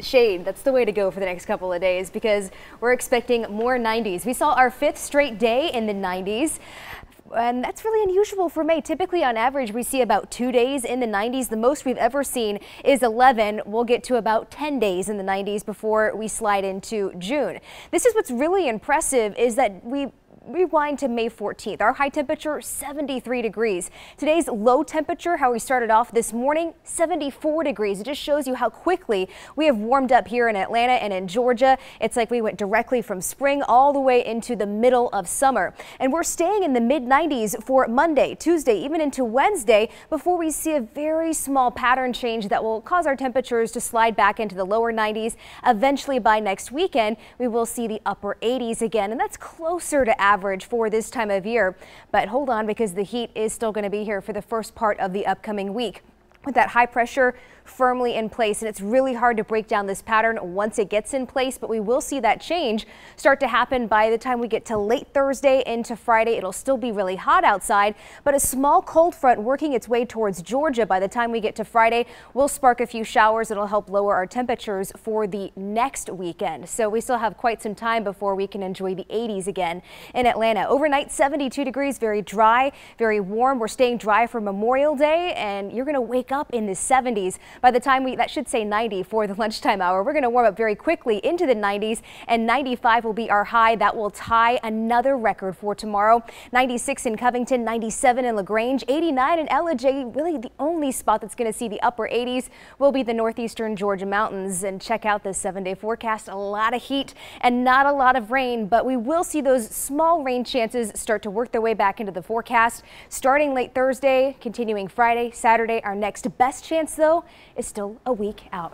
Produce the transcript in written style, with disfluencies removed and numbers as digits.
Shade, that's the way to go for the next couple of days because we're expecting more 90s. We saw our 5th straight day in the 90s. And that's really unusual for May. Typically, on average, we see about 2 days in the 90s. The most we've ever seen is 11. We'll get to about 10 days in the 90s before we slide into June. This is what's really impressive is that we rewind to May 14th. Our high temperature, 73 degrees. Today's low temperature, how we started off this morning, 74 degrees. It just shows you how quickly we have warmed up here in Atlanta and in Georgia. It's like we went directly from spring all the way into the middle of summer. And we're staying in the mid 90s for Monday, Tuesday, even into Wednesday before we see a very small pattern change that will cause our temperatures to slide back into the lower 90s. Eventually by next weekend, we will see the upper 80s again, and that's closer to average for this time of year. But hold on, because the heat is still going to be here for the first part of the upcoming week. With that high pressure firmly in place, and it's really hard to break down this pattern once it gets in place, but we will see that change start to happen by the time we get to late Thursday into Friday. It'll still be really hot outside, but a small cold front working its way towards Georgia by the time we get to Friday will spark a few showers. It'll help lower our temperatures for the next weekend. So we still have quite some time before we can enjoy the 80s again in Atlanta. Overnight, 72 degrees, very dry, very warm. We're staying dry for Memorial Day, and you're going to wake up in the 70s. By the time that should say 90 for the lunchtime hour. We're going to warm up very quickly into the 90s, and 95 will be our high. That will tie another record for tomorrow. 96 in Covington, 97 in LaGrange, 89 in Ellijay. Really the only spot that's going to see the upper 80s will be the northeastern Georgia mountains. And check out this 7-day forecast. A lot of heat and not a lot of rain, but we will see those small rain chances start to work their way back into the forecast starting late Thursday, continuing Friday, Saturday. Our next best chance, though, is still a week out.